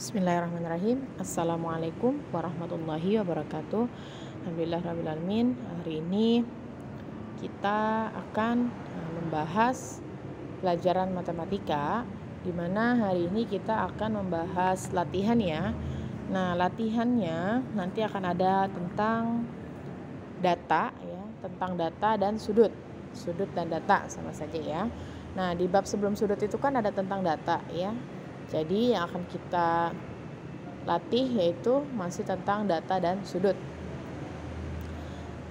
Bismillahirrahmanirrahim. Assalamualaikum warahmatullahi wabarakatuh. Alhamdulillahirrahmanirrahim. Hari ini kita akan membahas pelajaran matematika, di mana hari ini kita akan membahas latihan ya. Nah, latihannya nanti akan ada tentang data ya, tentang data dan sudut. Sudut dan data sama saja ya. Nah, di bab sebelum sudut itu kan ada tentang data ya. Jadi yang akan kita latih yaitu masih tentang data dan sudut.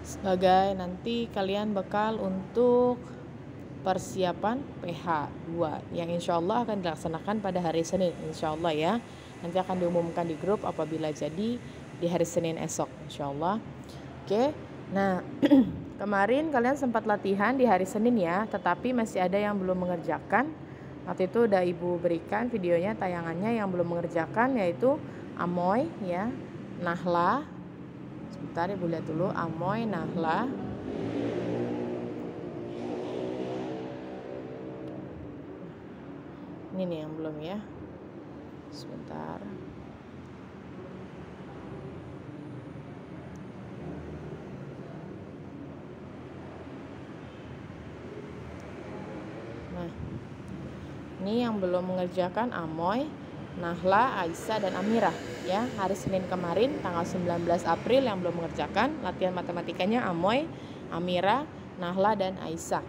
Sebagai nanti kalian bekal untuk persiapan PH 2 yang insya Allah akan dilaksanakan pada hari Senin insya Allah ya. Nanti akan diumumkan di grup apabila jadi di hari Senin esok insya Allah. Oke, nah kemarin kalian sempat latihan di hari Senin ya, tetapi masih ada yang belum mengerjakan. Waktu itu udah Ibu berikan videonya, tayangannya. Yang belum mengerjakan yaitu Amoy ya, Nahla. Sebentar Ibu lihat dulu, Amoy, Nahla. Ini nih yang belum ya. Sebentar. Nah, ini yang belum mengerjakan Amoy, Nahla, Aisyah, dan Amirah ya. Hari Senin kemarin tanggal 19 April yang belum mengerjakan latihan matematikanya Amoy, Amirah, Nahla, dan Aisyah.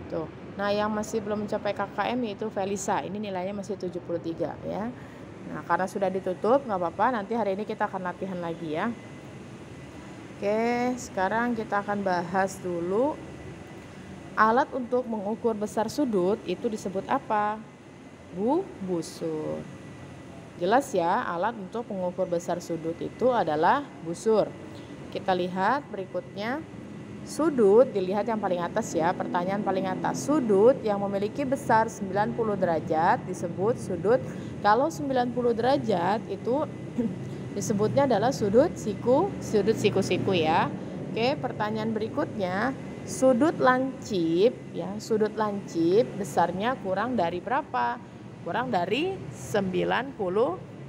Tuh. Nah, yang masih belum mencapai KKM yaitu Felisa. Ini nilainya masih 73 ya. Nah, karena sudah ditutup nggak apa-apa, nanti hari ini kita akan latihan lagi ya. Oke, sekarang kita akan bahas dulu alat untuk mengukur besar sudut itu disebut apa? Busur. Jelas ya, alat untuk mengukur besar sudut itu adalah busur. Kita lihat berikutnya. Sudut dilihat yang paling atas ya, pertanyaan paling atas. Sudut yang memiliki besar 90 derajat disebut sudut. Kalau 90 derajat itu disebutnya adalah sudut siku-siku ya. Oke, pertanyaan berikutnya. Sudut lancip ya, sudut lancip besarnya kurang dari berapa? Kurang dari 90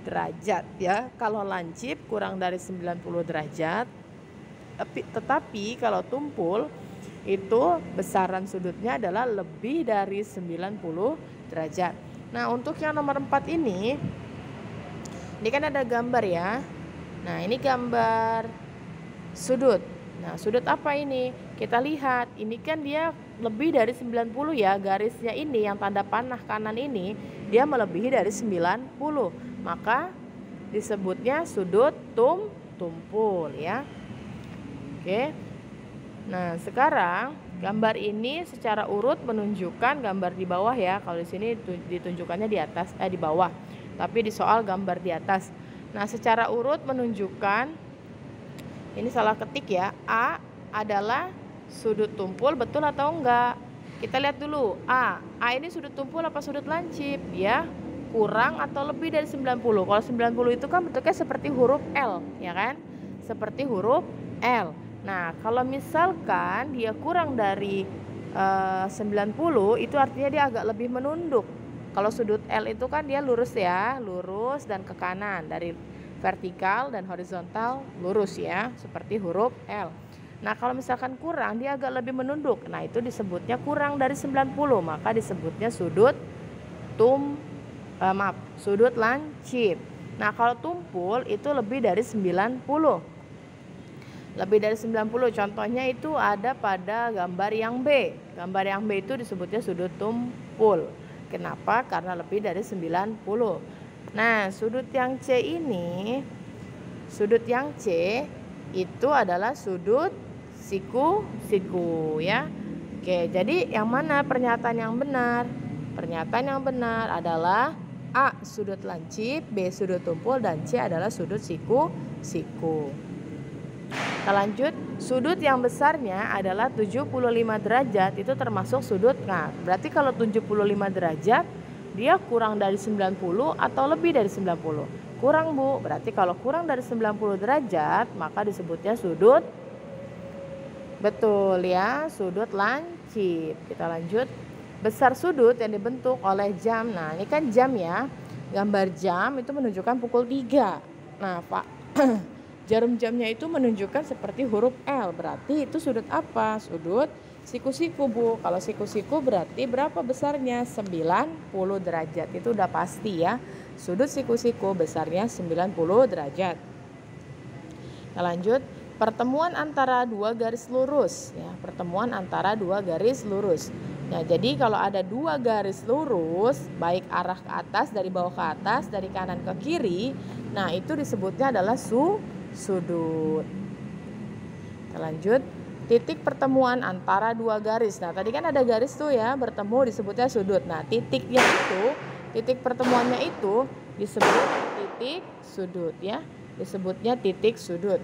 derajat ya. Kalau lancip kurang dari 90 derajat. Tetapi kalau tumpul itu besaran sudutnya adalah lebih dari 90 derajat. Nah, untuk yang nomor 4 ini kan ada gambar ya. Nah, ini gambar sudut. Nah, sudut apa ini? Kita lihat, ini kan dia lebih dari 90 ya, garisnya ini yang tanda panah kanan ini, dia melebihi dari 90. Maka disebutnya sudut tumpul ya. Oke. Nah, sekarang gambar ini secara urut menunjukkan gambar di bawah ya. Kalau di sini ditunjukkannya di atas di bawah. Tapi di soal gambar di atas. Nah, secara urut menunjukkan ini salah ketik ya. A adalah sudut tumpul, betul atau enggak? Kita lihat dulu. A ini sudut tumpul apa sudut lancip? Ya, kurang atau lebih dari 90. Kalau 90 itu kan bentuknya seperti huruf L, ya kan? Seperti huruf L. Nah, kalau misalkan dia kurang dari 90, itu artinya dia agak lebih menunduk. Kalau sudut L itu kan dia lurus ya, lurus dan ke kanan, dari vertikal dan horizontal lurus ya, seperti huruf L. Nah, kalau misalkan kurang, dia agak lebih menunduk. Nah, itu disebutnya kurang dari 90, maka disebutnya sudut sudut lancip. Nah, kalau tumpul itu lebih dari 90. Lebih dari 90, contohnya itu ada pada gambar yang B. Gambar yang B itu disebutnya sudut tumpul. Kenapa? Karena lebih dari 90. Nah, sudut yang C itu adalah sudut siku-siku ya. Oke, jadi yang mana pernyataan yang benar? Pernyataan yang benar adalah A sudut lancip, B sudut tumpul, dan C adalah sudut siku-siku. Kita lanjut, sudut yang besarnya adalah 75 derajat itu termasuk sudut. Nah, berarti kalau 75 derajat dia kurang dari 90 atau lebih dari 90? Kurang, Bu. Berarti kalau kurang dari 90 derajat maka disebutnya sudut. Betul ya, sudut lancip. Kita lanjut. Besar sudut yang dibentuk oleh jam. Nah, ini kan jam ya. Gambar jam itu menunjukkan pukul 3. Nah, Pak, jarum jamnya itu menunjukkan seperti huruf L. Berarti itu sudut apa? Sudut siku-siku, Bu. Kalau siku-siku berarti berapa besarnya? 90 derajat. Itu udah pasti ya. Sudut siku-siku besarnya 90 derajat. Kita lanjut. Pertemuan antara dua garis lurus. Ya, pertemuan antara dua garis lurus. Nah, jadi kalau ada dua garis lurus, baik arah ke atas, dari bawah ke atas, dari kanan ke kiri, nah itu disebutnya adalah sudut. Kita lanjut, titik pertemuan antara dua garis. Nah, tadi kan ada garis tuh ya, bertemu disebutnya sudut. Nah, titiknya itu, titik pertemuannya itu disebut titik sudut ya, disebutnya titik sudut.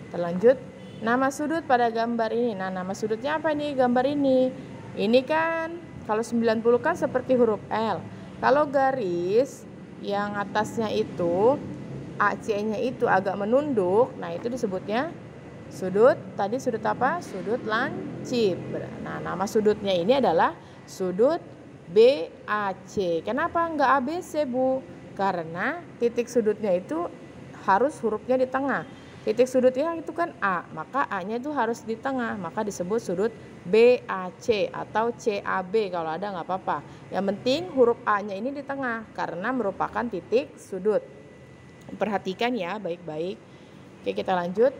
Kita lanjut. Nama sudut pada gambar ini. Nah, nama sudutnya apa nih gambar ini? Ini kan kalau 90 kan seperti huruf L. Kalau garis yang atasnya itu AC-nya itu agak menunduk, nah itu disebutnya sudut. Tadi sudut apa? Sudut lancip. Nah, nama sudutnya ini adalah sudut BAC. Kenapa enggak ABC, Bu? Karena titik sudutnya itu harus hurufnya di tengah. Titik sudutnya itu kan A, maka A-nya itu harus di tengah, maka disebut sudut BAC atau CAB. Kalau ada nggak apa-apa. Yang penting huruf A-nya ini di tengah karena merupakan titik sudut. Perhatikan ya baik-baik. Oke, kita lanjut.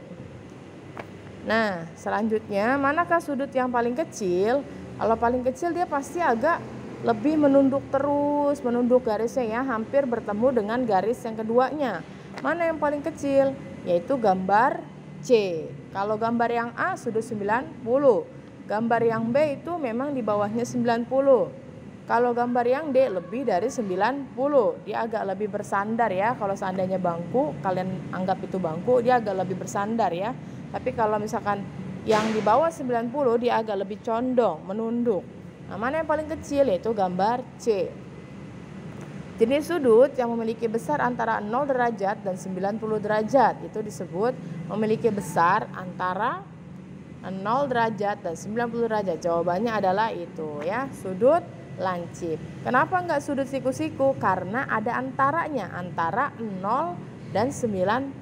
Nah, selanjutnya manakah sudut yang paling kecil? Kalau paling kecil dia pasti agak lebih menunduk terus, menunduk garisnya ya, hampir bertemu dengan garis yang keduanya. Mana yang paling kecil? Yaitu gambar C. Kalau gambar yang A sudut 90. Gambar yang B itu memang di bawahnya 90. Kalau gambar yang D lebih dari 90. Dia agak lebih bersandar ya. Kalau seandainya bangku, kalian anggap itu bangku, dia agak lebih bersandar ya. Tapi kalau misalkan yang di bawah 90 dia agak lebih condong, menunduk. Nah, mana yang paling kecil? Yaitu gambar C. Jenis sudut yang memiliki besar antara 0 derajat dan 90 derajat itu disebut memiliki besar antara 0 derajat dan 90 derajat. Jawabannya adalah itu ya, sudut lancip. Kenapa enggak sudut siku-siku? Karena ada antaranya, antara 0 dan 90.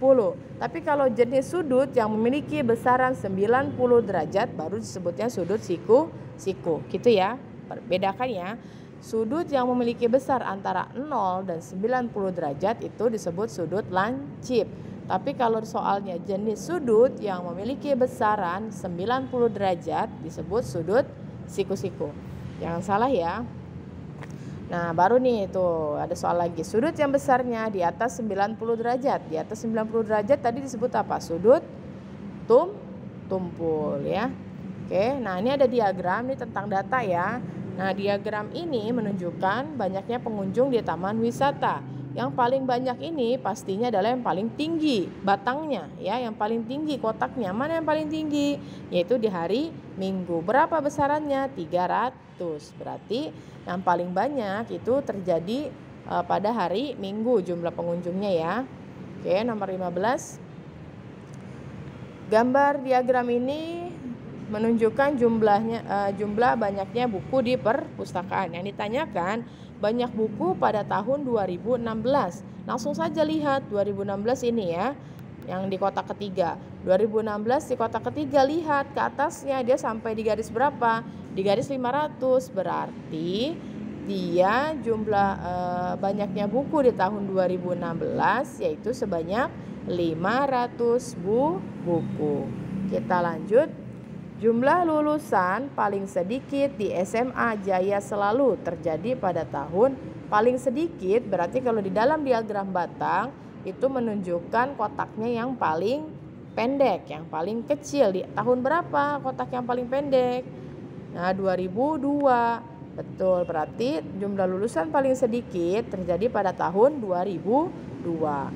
Tapi kalau jenis sudut yang memiliki besaran 90 derajat baru disebutnya sudut siku-siku. Gitu ya. Bedakan ya. Sudut yang memiliki besar antara 0 dan 90 derajat itu disebut sudut lancip. Tapi kalau soalnya jenis sudut yang memiliki besaran 90 derajat disebut sudut siku-siku. Jangan salah ya. Nah, baru nih tuh ada soal lagi. Sudut yang besarnya di atas 90 derajat. Di atas 90 derajat tadi disebut apa? Sudut tumpul ya. Oke, nah ini ada diagram nih tentang data ya. Nah, diagram ini menunjukkan banyaknya pengunjung di taman wisata. Yang paling banyak ini pastinya adalah yang paling tinggi batangnya ya, yang paling tinggi kotaknya. Mana yang paling tinggi? Yaitu di hari Minggu. Berapa besarannya? 300. Berarti yang paling banyak itu terjadi pada hari Minggu jumlah pengunjungnya ya. Oke, nomor 15. Gambar diagram ini menunjukkan jumlah banyaknya buku di perpustakaan. Yang ditanyakan banyak buku pada tahun 2016. Langsung saja lihat 2016 ini ya, yang di kotak ketiga. 2016 di kotak ketiga, lihat ke atasnya dia sampai di garis berapa? Di garis 500. Berarti dia jumlah banyaknya buku di tahun 2016 yaitu sebanyak 500 buku. Kita lanjut. Jumlah lulusan paling sedikit di SMA Jaya Selalu terjadi pada tahun paling sedikit. Berarti kalau di dalam diagram batang itu menunjukkan kotaknya yang paling pendek, yang paling kecil. Di tahun berapa kotak yang paling pendek? Nah, 2002. Betul, berarti jumlah lulusan paling sedikit terjadi pada tahun 2002.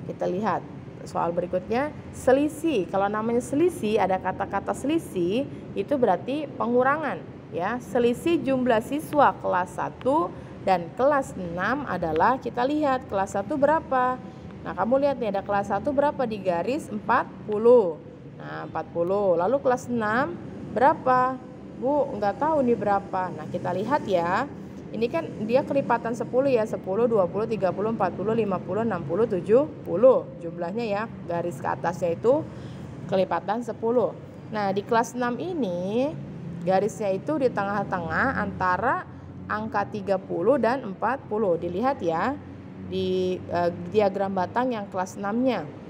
Kita lihat soal berikutnya, selisih. Kalau namanya selisih, ada kata-kata selisih, itu berarti pengurangan ya. Selisih jumlah siswa kelas 1 dan kelas 6 adalah, kita lihat kelas 1 berapa. Nah, kamu lihat nih ada kelas 1 berapa di garis 40. Nah, 40. Lalu kelas 6 berapa? Bu, enggak tahu nih berapa. Nah, kita lihat ya. Ini kan dia kelipatan 10 ya, 10, 20, 30, 40, 50, 60, 70. Jumlahnya ya, garis ke atasnya itu kelipatan 10. Nah, di kelas 6 ini garisnya itu di tengah-tengah antara angka 30 dan 40. Dilihat ya di diagram batang yang kelas 6-nya.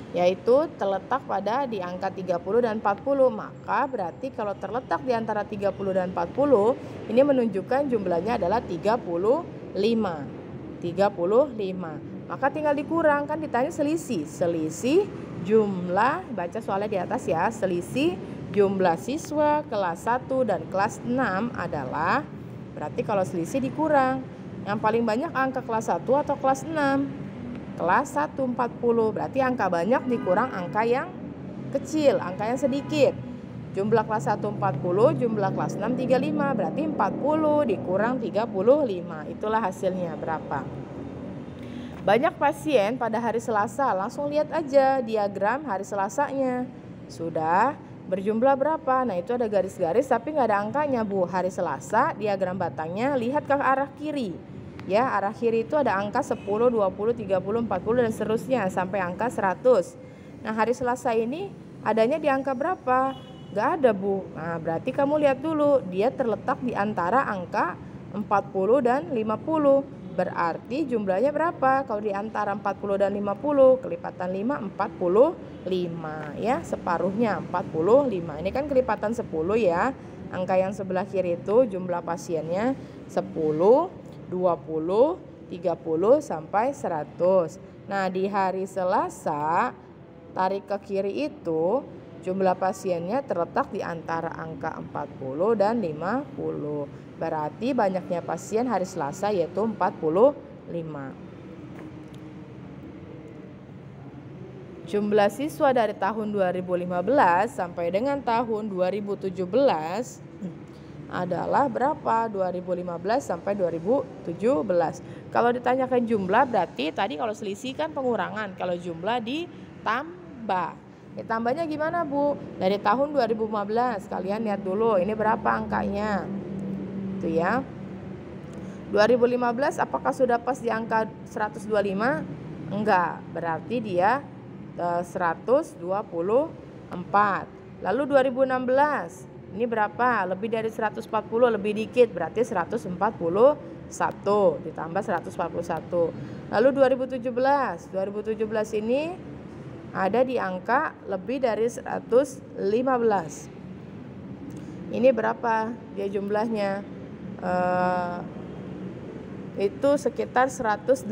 Yaitu terletak pada di angka 30 dan 40. Maka berarti kalau terletak di antara 30 dan 40, ini menunjukkan jumlahnya adalah 35. 35. Maka tinggal dikurang, kan ditanya selisih. Selisih jumlah, baca soalnya di atas ya, selisih jumlah siswa kelas 1 dan kelas 6 adalah, berarti kalau selisih dikurang. Yang paling banyak angka kelas 1 atau kelas 6? Kelas 1 40, berarti angka banyak dikurang angka yang kecil, angka yang sedikit. Jumlah kelas 1 40, jumlah kelas 6 35, berarti 40 dikurang 35. Itulah hasilnya berapa. Banyak pasien pada hari Selasa, langsung lihat aja diagram hari Selasanya. Sudah berjumlah berapa? Nah, itu ada garis-garis tapi nggak ada angkanya, Bu. Hari Selasa, diagram batangnya lihat ke arah kiri. Ya, arah kiri itu ada angka 10, 20, 30, 40 dan seterusnya sampai angka 100. Nah, hari Selasa ini adanya di angka berapa? Gak ada, Bu. Nah, berarti kamu lihat dulu, dia terletak di antara angka 40 dan 50. Berarti jumlahnya berapa? Kalau di antara 40 dan 50, kelipatan 5, 45. Ya, separuhnya 45. Ini kan kelipatan 10 ya. Angka yang sebelah kiri itu jumlah pasiennya 10, 20, 30 sampai 100. Nah, di hari Selasa tarik ke kiri itu jumlah pasiennya terletak di antara angka 40 dan 50. Berarti banyaknya pasien hari Selasa yaitu 45. Jumlah siswa dari tahun 2015 sampai dengan tahun 2017 adalah berapa? 2015 sampai 2017. Kalau ditanyakan jumlah berarti tadi kalau selisih kan pengurangan, kalau jumlah ditambah. Ditambahnya gimana, Bu? Dari tahun 2015 kalian lihat dulu ini berapa angkanya. Itu ya. 2015 apakah sudah pas di angka 125? Enggak, berarti dia 124. Lalu 2016 ini berapa? Lebih dari 140, lebih dikit, berarti 141 ditambah 141. Lalu 2017 ini ada di angka lebih dari 115. Ini berapa dia jumlahnya? Itu sekitar 118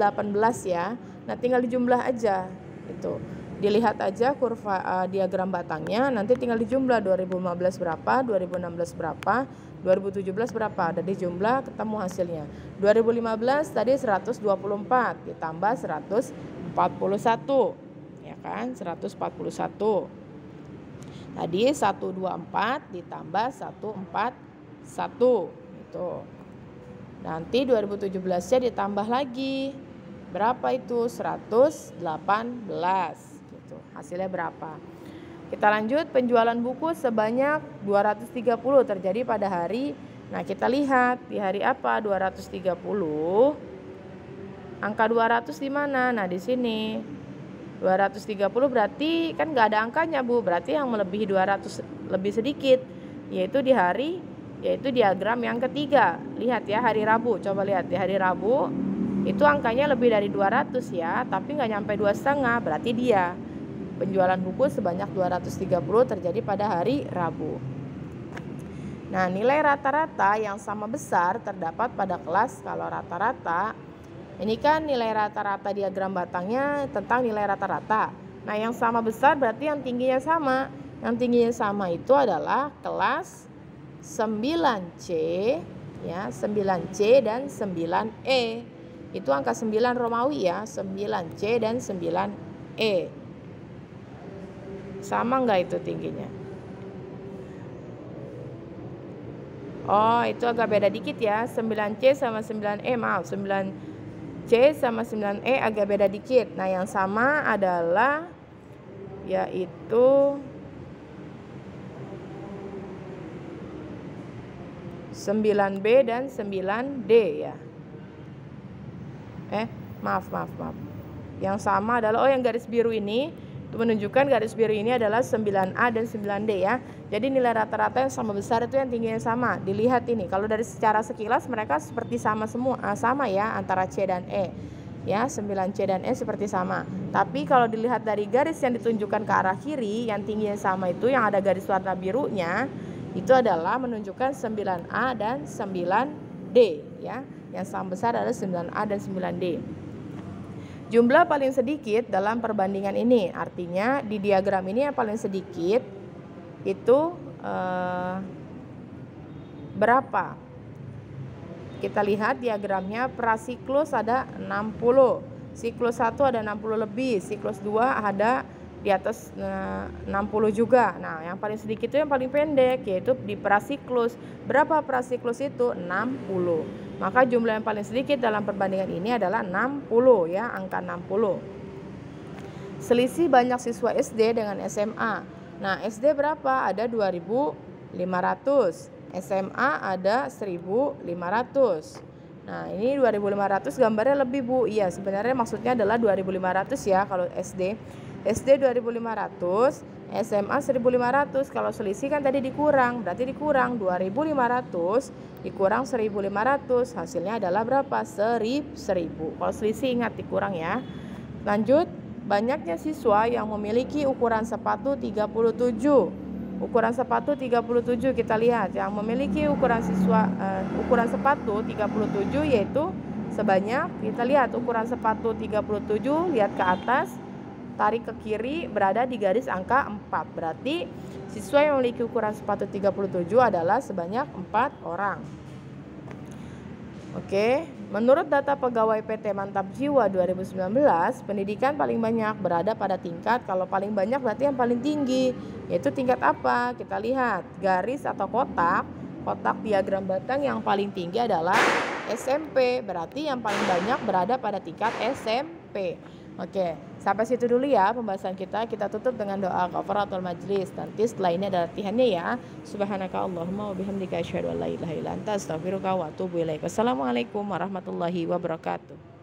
ya. Nah, tinggal dijumlah aja itu. Dilihat aja kurva diagram batangnya, nanti tinggal dijumlah 2015 berapa, 2016 berapa, 2017 berapa, ada di jumlah ketemu hasilnya. 2015 tadi 124 ditambah 141, ya kan, 141. Tadi 124 ditambah 141 itu. Nanti 2017-nya ditambah lagi. Berapa itu? 118. Hasilnya berapa? Kita lanjut, penjualan buku sebanyak 230 terjadi pada hari. Nah, kita lihat di hari apa 230? Angka 200 di mana? Nah, di sini. 230 berarti kan nggak ada angkanya, Bu. Berarti yang melebihi 200 lebih sedikit, yaitu di hari, yaitu diagram yang ketiga. Lihat ya, hari Rabu. Coba lihat di hari Rabu itu angkanya lebih dari 200 ya, tapi nggak nyampe 2,5, berarti dia. Penjualan buku sebanyak 230 terjadi pada hari Rabu. Nah, nilai rata-rata yang sama besar terdapat pada kelas. Kalau rata-rata, ini kan nilai rata-rata diagram batangnya tentang nilai rata-rata. Nah, yang sama besar berarti yang tingginya sama. Yang tingginya sama itu adalah kelas 9C, ya, 9C dan 9E. Itu angka 9 Romawi ya, 9C dan 9E. Sama enggak itu tingginya? Oh, itu agak beda dikit ya. 9C sama 9E, maaf, 9C sama 9E agak beda dikit. Nah, yang sama adalah yaitu 9B dan 9D ya. Maaf. Yang sama adalah yang garis biru ini itu menunjukkan garis biru ini adalah 9A dan 9D ya. Jadi nilai rata-rata yang sama besar itu yang tingginya sama. Dilihat ini, kalau dari secara sekilas mereka seperti sama semua, sama ya antara C dan E. Ya, 9C dan E seperti sama. Tapi kalau dilihat dari garis yang ditunjukkan ke arah kiri, yang tingginya sama itu yang ada garis warna birunya, itu adalah menunjukkan 9A dan 9D ya. Yang sama besar adalah 9A dan 9D. Jumlah paling sedikit dalam perbandingan ini, artinya di diagram ini yang paling sedikit itu berapa? Kita lihat diagramnya, prasiklus ada 60, siklus 1 ada 60 lebih, siklus 2 ada di atas 60 juga. Nah, yang paling sedikit itu yang paling pendek, yaitu di prasiklus. Berapa prasiklus itu? 60. Maka jumlah yang paling sedikit dalam perbandingan ini adalah 60 ya, angka 60. Selisih banyak siswa SD dengan SMA. Nah, SD berapa? Ada 2.500. SMA ada 1.500. Nah, ini 2.500 gambarnya lebih, Bu. Iya, sebenarnya maksudnya adalah 2.500 ya kalau SD. SD 2.500, SMA 1.500. Kalau selisih kan tadi dikurang, berarti dikurang 2.500 dikurang 1.500, hasilnya adalah berapa? 1.000. Kalau selisih ingat dikurang ya. Lanjut, banyaknya siswa yang memiliki ukuran sepatu 37. Ukuran sepatu 37 kita lihat, yang memiliki ukuran sepatu 37 yaitu sebanyak, kita lihat ukuran sepatu 37, lihat ke atas, tarik ke kiri, berada di garis angka 4. Berarti siswa yang memiliki ukuran sepatu 37 adalah sebanyak 4 orang. Oke, menurut data pegawai PT Mantap Jiwa 2019, pendidikan paling banyak berada pada tingkat, kalau paling banyak berarti yang paling tinggi, yaitu tingkat apa? Kita lihat garis atau kotak diagram batang yang paling tinggi adalah SMP, berarti yang paling banyak berada pada tingkat SMP. Oke, sampai situ dulu ya pembahasan kita. Kita tutup dengan doa kafaratul majlis. Nanti setelah ini ada latihannya ya. Subhanaka Allahumma wa bihamdika asyhadu an la ilaha illa anta astaghfiruka wa atubu ilaik. Wassalamualaikum warahmatullahi wabarakatuh.